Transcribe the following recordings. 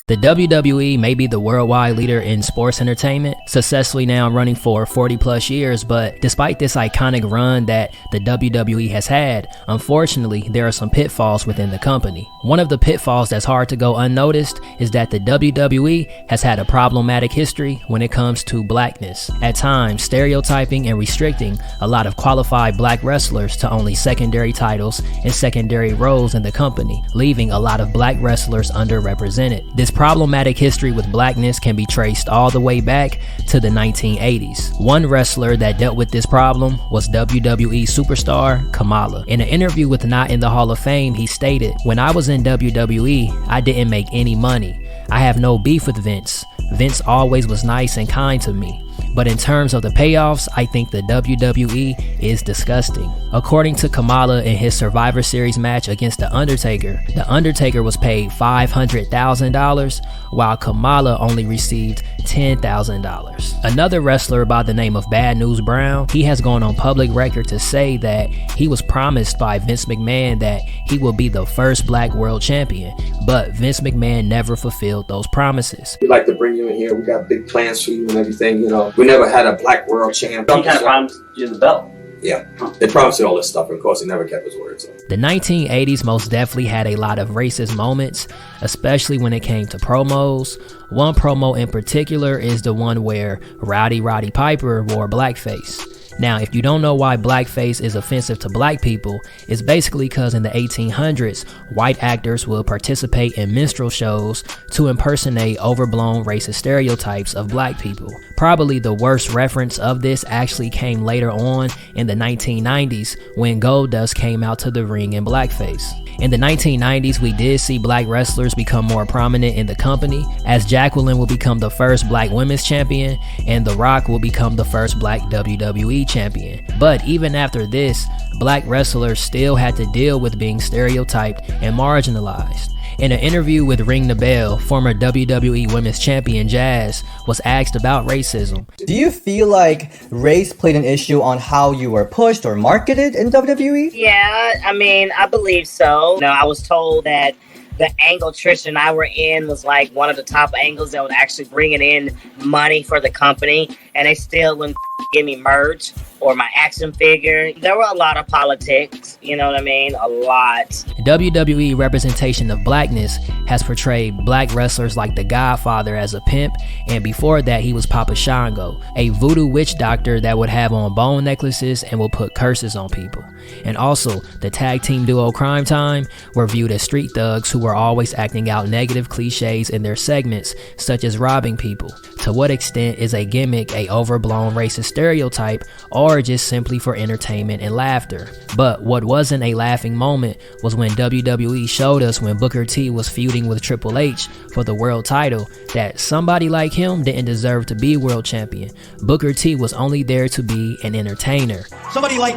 The WWE may be the worldwide leader in sports entertainment, successfully now running for 40 plus years, but despite this iconic run that the WWE has had, unfortunately, there are some pitfalls within the company. One of the pitfalls that's hard to go unnoticed is that the WWE has had a problematic history when it comes to blackness, at times stereotyping and restricting a lot of qualified black wrestlers to only secondary titles and secondary roles in the company, leaving a lot of black wrestlers underrepresented. This problematic history with blackness can be traced all the way back to the 1980s. One wrestler that dealt with this problem was WWE superstar Kamala. In an interview with Not in the Hall of Fame, he stated, "When I was in WWE, I didn't make any money. I have no beef with Vince. Vince always was nice and kind to me. But in terms of the payoffs, I think the WWE is disgusting." According to Kamala, in his Survivor Series match against The Undertaker was paid $500,000, while Kamala only received $10,000. Another wrestler by the name of Bad News Brown, he has gone on public record to say that he was promised by Vince McMahon that he will be the first black world champion, but Vince McMahon never fulfilled those promises. "We'd like to bring you in here. We got big plans for you and everything, you know. We never had a black world champ." He kind of promised you the belt. Yeah, they promised you all this stuff, and of course, he never kept his word. So. The 1980s most definitely had a lot of racist moments, especially when it came to promos. One promo in particular is the one where Roddy Piper wore blackface. Now, if you don't know why blackface is offensive to black people, it's basically because in the 1800s, white actors would participate in minstrel shows to impersonate overblown racist stereotypes of black people. Probably the worst reference of this actually came later on in the 1990s when Goldust came out to the ring in blackface. In the 1990s, we did see black wrestlers become more prominent in the company, as Jacqueline will become the first black women's champion and The Rock will become the first black WWE champion. But even after this, black wrestlers still had to deal with being stereotyped and marginalized. In an interview with Ring the Bell, former WWE Women's Champion Jazz was asked about racism. Do you feel like race played an issue on how you were pushed or marketed in WWE? Yeah, I mean, I believe so. You know, I was told that the angle Trish and I were in was like one of the top angles that was actually bringing in money for the company, and they still wouldn't give me merch or my action figure. There were a lot of politics, you know what I mean? A lot. WWE representation of blackness has portrayed black wrestlers like The Godfather as a pimp, and before that he was Papa Shango, a voodoo witch doctor that would have on bone necklaces and will put curses on people. And also, the tag team duo Crime Time were viewed as street thugs who were always acting out negative cliches in their segments, such as robbing people. To what extent is a gimmick a overblown racist stereotype, or just simply for entertainment and laughter? But what wasn't a laughing moment was when WWE showed us when Booker T was feuding with Triple H for the world title that somebody like him didn't deserve to be world champion. Booker T was only there to be an entertainer. Somebody like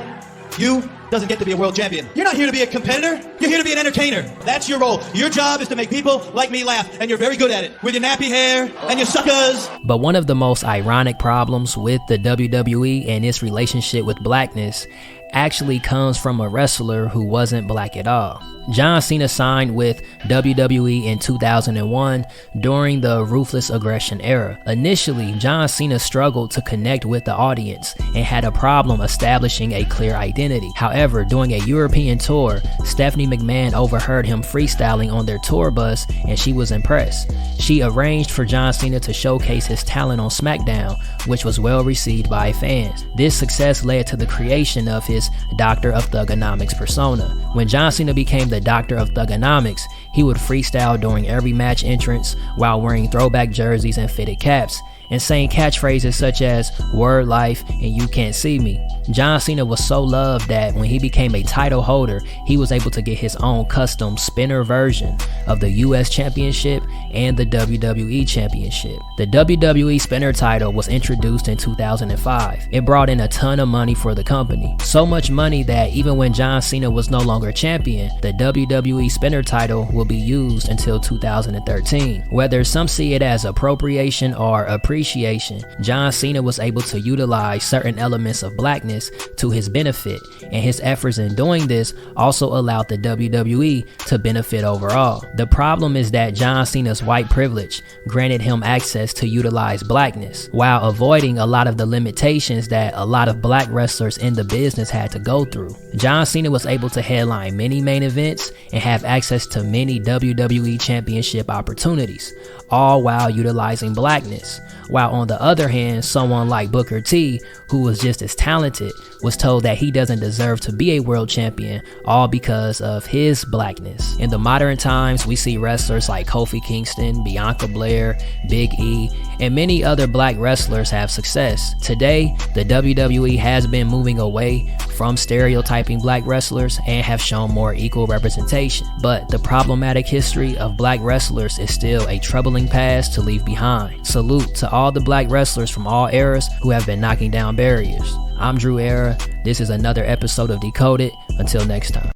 you doesn't get to be a world champion. You're not here to be a competitor. You're here to be an entertainer. That's your role. Your job is to make people like me laugh, and you're very good at it with your nappy hair and your suckers. But one of the most ironic problems with the WWE and its relationship with blackness actually comes from a wrestler who wasn't black at all. John Cena signed with WWE in 2001 during the Ruthless Aggression era. Initially, John Cena struggled to connect with the audience and had a problem establishing a clear identity. However, during a European tour, Stephanie McMahon overheard him freestyling on their tour bus and she was impressed. She arranged for John Cena to showcase his talent on SmackDown, which was well received by fans. This success led to the creation of his Doctor of Thugonomics persona. When John Cena became the Doctor of Thugonomics, he would freestyle during every match entrance while wearing throwback jerseys and fitted caps, and saying catchphrases such as "Word Life" and "You Can't See Me." John Cena was so loved that when he became a title holder, he was able to get his own custom spinner version of the US Championship and the WWE Championship. The WWE spinner title was introduced in 2005. It brought in a ton of money for the company. So much money that even when John Cena was no longer champion, the WWE spinner title will be used until 2013. Whether some see it as appropriation or appreciation, John Cena was able to utilize certain elements of blackness blackness to his benefit, and his efforts in doing this also allowed the WWE to benefit overall. The problem is that John Cena's white privilege granted him access to utilize blackness, while avoiding a lot of the limitations that a lot of black wrestlers in the business had to go through. John Cena was able to headline many main events and have access to many WWE championship opportunities, all while utilizing blackness. While on the other hand, someone like Booker T, who was just as talented, was told that he doesn't deserve to be a world champion, all because of his blackness. In the modern times, we see wrestlers like Kofi Kingston, Bianca Belair, Big E, and many other black wrestlers have success. Today, the WWE has been moving away from stereotyping black wrestlers and have shown more equal representation. But the problematic history of black wrestlers is still a troubling past to leave behind. Salute to all the black wrestlers from all eras who have been knocking down barriers. I'm Drew Era. This is another episode of Decoded. Until next time.